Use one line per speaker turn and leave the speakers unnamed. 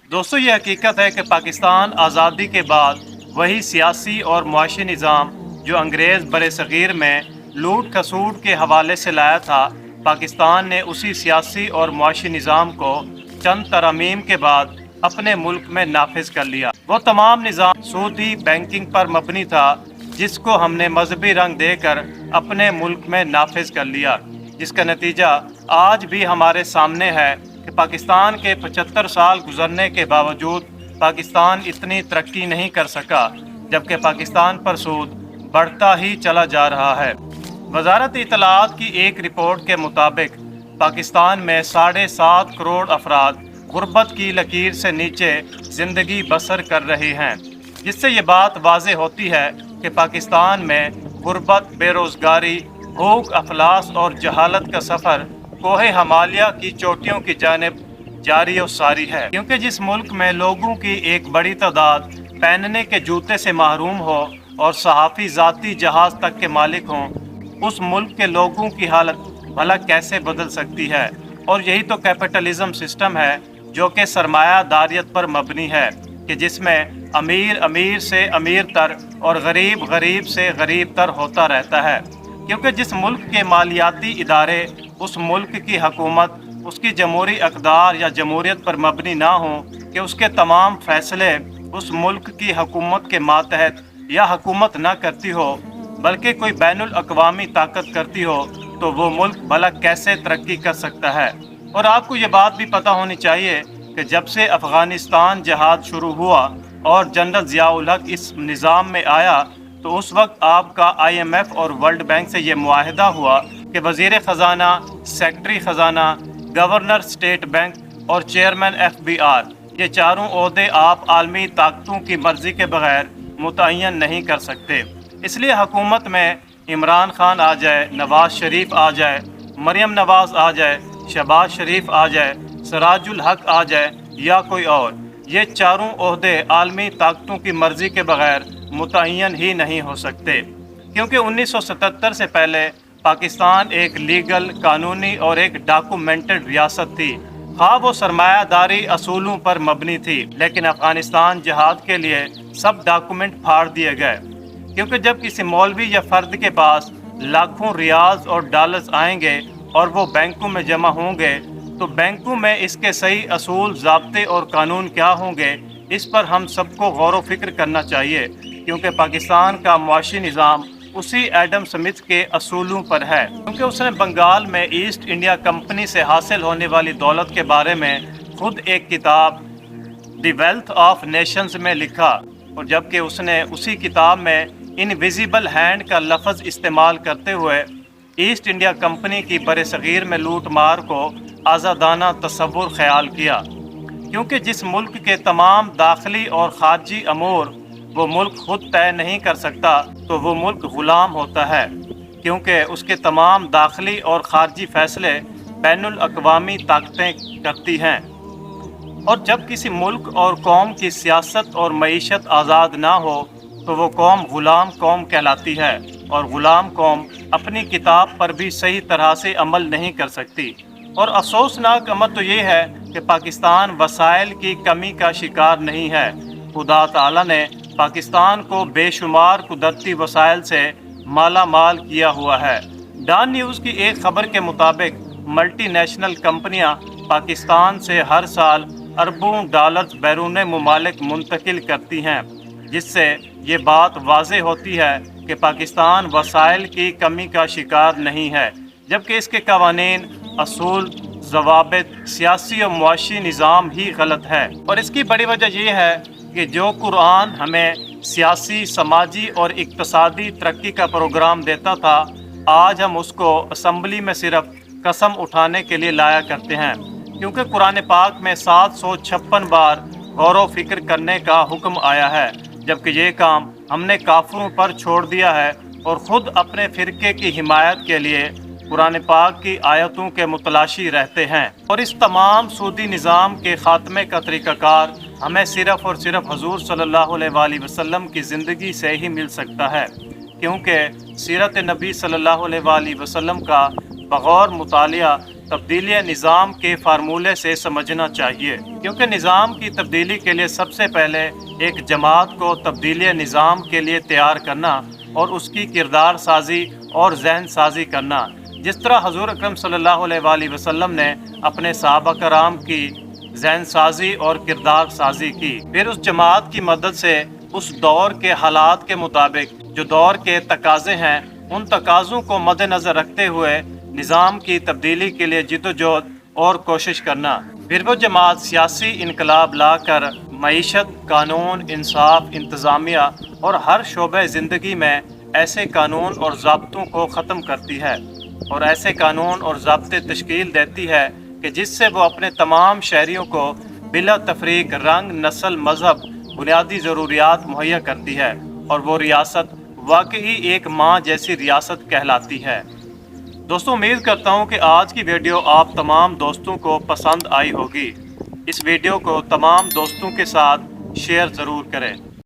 दोस्तों, ये हकीकत है कि पाकिस्तान आज़ादी के बाद वही सियासी और मुआशी निज़ाम जो अंग्रेज़ बरसग़ीर में लूट खसूट के हवाले से लाया था, पाकिस्तान ने उसी सियासी और मुआशी निज़ाम को चंद तरमीम के बाद अपने मुल्क में नाफिज कर लिया। वो तमाम निज़ाम सूदी बैंकिंग पर मबनी था, जिसको हमने मजहबी रंग देकर अपने मुल्क में नाफिज कर लिया, जिसका नतीजा आज भी हमारे सामने है कि पाकिस्तान के 75 साल गुजरने के बावजूद पाकिस्तान इतनी तरक्की नहीं कर सका, जबकि पाकिस्तान पर सूद बढ़ता ही चला जा रहा है। वजारत इत्तलाआत की एक रिपोर्ट के मुताबिक पाकिस्तान में 7.5 करोड़ अफराद गुर्बत की लकीर से नीचे ज़िंदगी बसर कर रहे हैं, जिससे ये बात वाज़ेह होती है कि पाकिस्तान में गुर्बत, बेरोज़गारी, भूख, अफलास और जहालत का सफ़र कोहे हिमालय की चोटियों की जानिब जारी और सारी है। क्योंकि जिस मुल्क में लोगों की एक बड़ी तादाद पहनने के जूते से महरूम हो और सहाफ़ी ज़ाती जहाज़ तक के मालिक हों, उस मुल्क के लोगों की हालत भला कैसे बदल सकती है। और यही तो कैपिटलिज़म सिस्टम है जो कि सरमायादारियत पर मबनी है, कि जिसमें अमीर अमीर से अमीर तर और गरीब गरीब से गरीब तर होता रहता है। क्योंकि जिस मुल्क के मालियाती इदारे, उस मुल्क की हकूमत, उसकी जमहूरी अक़दार या जमहूरियत पर मबनी ना हो, कि उसके तमाम फ़ैसले उस मुल्क की हकूमत के मातहत या हकूमत ना करती हो, बल्कि कोई बैनुल अक़वामी ताकत करती हो, तो वो मुल्क भला कैसे तरक्की कर सकता है। और आपको ये बात भी पता होनी चाहिए कि जब से अफ़ग़ानिस्तान जहाद शुरू हुआ और जनरल ज़िया-उल हक़ इस निज़ाम में आया, तो उस वक्त आपका IMF और वर्ल्ड बैंक से ये मुआहिदा हुआ कि वज़ीर ख़जाना, सेक्रेटरी ख़जाना, गवर्नर स्टेट बैंक और चेयरमैन FBR, ये चारों ओहदे आप आलमी ताकतों की मर्ज़ी के बग़ैर मुतय्यन नहीं कर सकते। इसलिए हुकूमत में इमरान खान आ जाए, नवाज़ शरीफ आ जाए, मरियम नवाज़ आ जाए, शहबाज शरीफ आ जाए, सिराजुल हक़ आ जाए या कोई और, ये चारों ओहदे आलमी ताकतों की मर्ज़ी के बग़ैर मुतय्यन ही नहीं हो सकते। क्योंकि 1977 से पहले पाकिस्तान एक लीगल, कानूनी और एक डॉक्यूमेंटेड रियासत थी। हाँ, वो सरमायादारी असूलों पर मबनी थी, लेकिन अफ़ग़ानिस्तान जहाद के लिए सब डॉक्यूमेंट फाड़ दिए गए। क्योंकि जब किसी मौलवी या फ़र्द के पास लाखों रियाल्स और डॉलर्स आएंगे और वो बैंकों में जमा होंगे, तो बैंकों में इसके सही असूल, ज़ाब्ते और कानून क्या होंगे, इस पर हम सबको गौर व फिक्र करना चाहिए। क्योंकि पाकिस्तान का मुआशी निज़ाम उसी एडम स्मिथ के असूलों पर है। क्योंकि उसने बंगाल में ईस्ट इंडिया कंपनी से हासिल होने वाली दौलत के बारे में खुद एक किताब द वेल्थ ऑफ नेशंस में लिखा, और जबकि उसने उसी किताब में इनविजिबल हैंड का लफ्ज़ इस्तेमाल करते हुए ईस्ट इंडिया कंपनी की बरसग़ीर में लूट मार को आज़ादाना तसव्वुर ख्याल किया। क्योंकि जिस मुल्क के तमाम दाखिली और ख़ारजी अमूर वो मुल्क खुद तय नहीं कर सकता, तो वो मुल्क ग़ुलाम होता है। क्योंकि उसके तमाम दाखिली और ख़ारजी फ़ैसले बैनुल अक़वामी ताकतें करती हैं। और जब किसी मुल्क और कौम की सियासत और मईशत आज़ाद ना हो, तो वो कौम ग़ुलाम कौम कहलाती है, और ग़ुलाम कौम अपनी किताब पर भी सही तरह से अमल नहीं कर सकती। और अफसोसनाक अमर तो ये है कि पाकिस्तान वसाइल की कमी का शिकार नहीं है। खुदा ताला ने पाकिस्तान को बेशुमार कुदरती वसाइल से माला माल किया हुआ है। डॉन न्यूज़ की एक खबर के मुताबिक मल्टी नेशनल कंपनियां पाकिस्तान से हर साल अरबों डॉलर्स बैरून मुमालिक मुंतकिल करती हैं, जिससे ये बात वाज़ेह होती है कि पाकिस्तान वसाइल की कमी का शिकार नहीं है, जबकि इसके कवानीन, असूल, ज़वाबित, सियासी और मुआशी निज़ाम ही गलत है। और इसकी बड़ी वजह यह है कि जो कुरान हमें सियासी, समाजी और इक़्तिसादी तरक्की का प्रोग्राम देता था, आज हम उसको असम्बली में सिर्फ कसम उठाने के लिए लाया करते हैं। क्योंकि कुरान पाक में 756 बार गौर व फिक्र करने का हुक्म आया है, जबकि ये काम हमने काफिरों पर छोड़ दिया है और ख़ुद अपने फ़िरके की हिमायत के लिए कुरान पाक की आयतों के मुतलाशी रहते हैं। और इस तमाम सूदी निज़ाम के ख़ात्मे का तरीक़ाकार हमें सिर्फ़ और सिर्फ हुज़ूर सल्लल्लाहु अलैहि वसल्लम की ज़िंदगी से ही मिल सकता है। क्योंकि सीरत नबी सल्लल्लाहु अलैहि वसल्लम का बग़ौर मुतालिया तब्दीली निज़ाम के फार्मूले से समझना चाहिए, क्योंकि निज़ाम की तब्दीली के लिए सबसे पहले एक जमात को तब्दीली निज़ाम के लिए तैयार करना और उसकी किरदार साजी और जहन साजी करना, जिस तरह हजूर अकरम सल्लल्लाहु अलैहि वसल्लम ने अपने सहाबा कराम की जहन साजी और किरदार साजी की। फिर उस जमात की मदद से उस दौर के हालात के मुताबिक जो दौर के तकाज़े हैं, उन तकाज़ों को मद्देनज़र रखते हुए निज़ाम की तब्दीली के लिए जिद्दोजहद और कोशिश करना। फिर वो जमात सियासी इनकलाब लाकर मईशत, कानून, इंसाफ, इंतज़ामिया और हर शोबे ज़िंदगी में ऐसे कानून और ज़ाब्तों को ख़त्म करती है और ऐसे कानून और ज़ाब्ते तश्कील देती है कि जिससे वो अपने तमाम शहरियों को बिला तफरीक रंग, नस्ल, मज़हब, बुनियादी ज़रूरियात मुहैया करती है और वो रियासत वाकई एक माँ जैसी रियासत कहलाती है। दोस्तों, उम्मीद करता हूँ कि आज की वीडियो आप तमाम दोस्तों को पसंद आई होगी। इस वीडियो को तमाम दोस्तों के साथ शेयर ज़रूर करें।